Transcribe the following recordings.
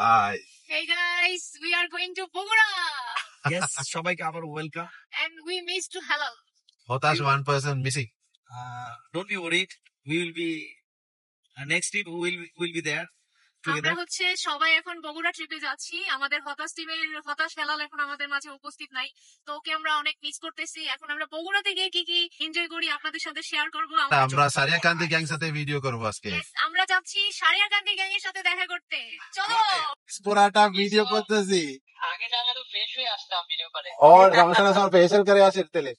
Hi. Hey guys, we are going to Bogora Yes, সবাইকে আবার welcome. and we missed to halal. Hotash one person missing. Don't be worried. We will be next trip. We will be there আমরা together. হচ্ছে সবাই এখন বগুড়া ট্রিপে যাচ্ছি। আমাদের হতাশ টিমের হতাশ হেলাল এখন আমাদের মাঝে উপস্থিত নাই, তো ওকে আমরা অনেক মিস করতেছি। এখন আমরা বগুড়াতে গিয়ে কি কি এনজয় করি আপনাদের সাথে শেয়ার করবো। আমরা সারিয়াকান্দি গ্যাং সাথে ভিডিও করব আজকে। Yes, আমরা যাচ্ছি সারিয়াকান্দি গ্যাং এর সাথে দেখা করতে। চলো পুরাটা ভিডিও করতেছি। আগে জানা তো ফ্রেশ হয়ে আসতাম ভিডিও করে। और রামসানা স্যার ফেশিয়াল করে আসে তেলে।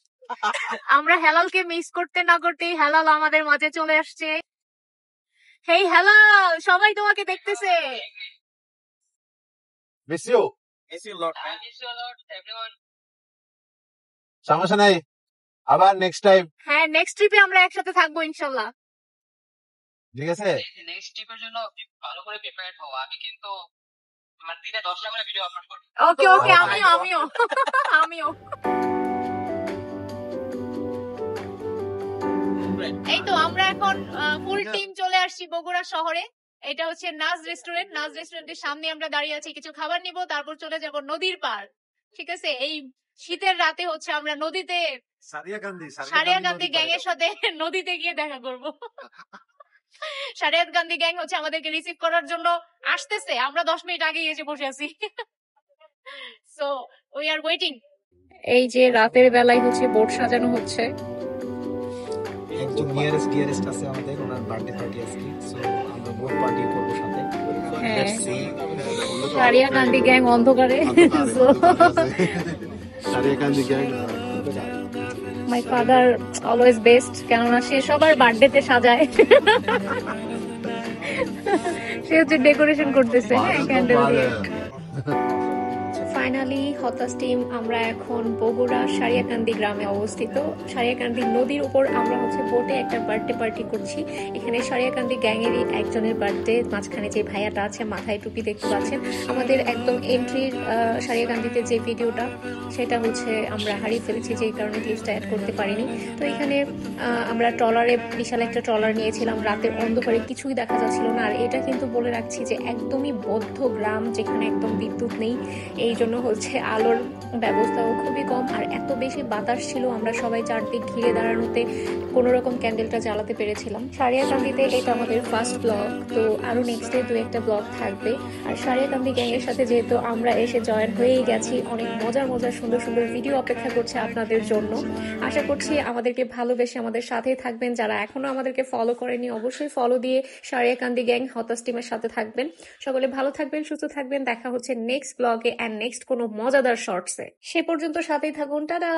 আমরা হেলালকে মিস করতে না করতেই হেলাল আমাদের মাঝে চলে আসছে। হেই হেলাল, সবাই তোমাকে দেখতেছে। Miss you. Miss you a lot, I man. miss you a lot, everyone. সমস্যা নাই, আবার নেক্সট টাইম। হ্যাঁ, নেক্সট ট্রিপে আমরা একসাথে থাকবো ইনশাল্লাহ। ঠিক আছে? নেক্সট ট্রিপের জন্য ভালো করে প্রিপেয়ার হও। আমি কিন্তু আমার দিনে 10টা করে ভিডিও আপলোড করব। ওকে ওকে, আমিও আমিও। এই তো আমরা এখন ফুল টিম চলে আসছি বগুড়া শহরে। এটা হচ্ছে নাজ রেস্টুরেন্ট। নাজ রেস্টুরেন্টের সামনে আমরা দাঁড়িয়ে আছি, কিছু খাবার নিব, তারপর চলে যাব নদীর পার। ঠিক আছে, এই শীতের রাতে হচ্ছে আমরা নদীতে সারিয়াকান্দি গ্যাং এর সাথে নদীতে গিয়ে দেখা করব। সারিয়াকান্দি গ্যাং হচ্ছে আমাদেরকে রিসিভ করার জন্য আসতেছে, আমরা 10 মিনিট আগে এসে বসে আছি। So we are waiting. এই যে রাতের বেলায় হচ্ছে বোট সাজানো হচ্ছে। একজন ডিয়ারেস্ট আছে আমাদের, ওনার বার্থডে পার্টি আজকে, সো আমরা বোট পার্টি করবো সাথে। হ্যাঁ, সারিয়াকান্দি গ্যাং অন্ধকারে। Sariakandi gang. My father always best, কেননা সে সবার বার্থডেতে সাজায়। সে হচ্ছে ডেকোরেশন করতেছে, হ্যাঁ, ক্যান্ডেল দিয়ে। ফাইনালি হতাশ টিম আমরা এখন বগুড়া সারিয়াকান্দি গ্রামে অবস্থিত। সারিয়াকান্দি নদীর উপর আমরা হচ্ছে বোটে একটা বার্থডে পার্টি করছি। এখানে সারিয়াকান্দি গ্যাংয়েরই একজনের বার্থডে। মাঝখানে যে ভাইয়াটা আছে মাথায় টুপি দেখতে পাচ্ছেন, আমাদের একদম এন্ট্রির সারিয়াকান্দিতে যে ভিডিওটা সেটা হচ্ছে আমরা হারিয়ে ফেলেছি, যেই কারণে ক্লিপসটা অ্যাড করতে পারিনি। তো এখানে আমরা ট্রলারে, বিশাল একটা ট্রলার নিয়েছিলাম। রাতের অন্ধকারে কিছুই দেখা যাচ্ছিল না। আর এটা কিন্তু বলে রাখছি যে একদমই বদ্ধ গ্রাম, যেখানে একদম বিদ্যুৎ নেই, এই জন্য হচ্ছে আলোর ব্যবস্থাও খুবই কম। আর এত বেশি বাতাস ছিল, আমরা সবাই চারদিক ঘিরে দাঁড়ানোতে কোনো রকম ক্যান্ডেলটা জ্বালাতে পেরেছিলাম। সারিয়াকান্দিতে এটা আমাদের ফার্স্ট ব্লগ, তো আরো নেক্সট ডে 2-1টা ব্লগ থাকবে। আর সারিয়াকান্দি গ্যাংয়ের সাথে যেহেতু আমরা এসে জয়েন হয়েই গেছি, অনেক মজার সুন্দর সুন্দর ভিডিও অপেক্ষা করছে আপনাদের জন্য। আশা করছি আমাদেরকে ভালোবেসে আমাদের সাথেই থাকবেন। যারা এখনো আমাদেরকে ফলো করেনি অবশ্যই ফলো দিয়ে সারিয়াকান্দি গ্যাং হতাশ টিমের সাথে থাকবেন। সকলে ভালো থাকবেন, সুস্থ থাকবেন। দেখা হচ্ছে নেক্সট ব্লগে এন্ড নেক্সট কোনো মজাদার শর্টসে। সে পর্যন্ত সাথেই থাকুন। টাটা।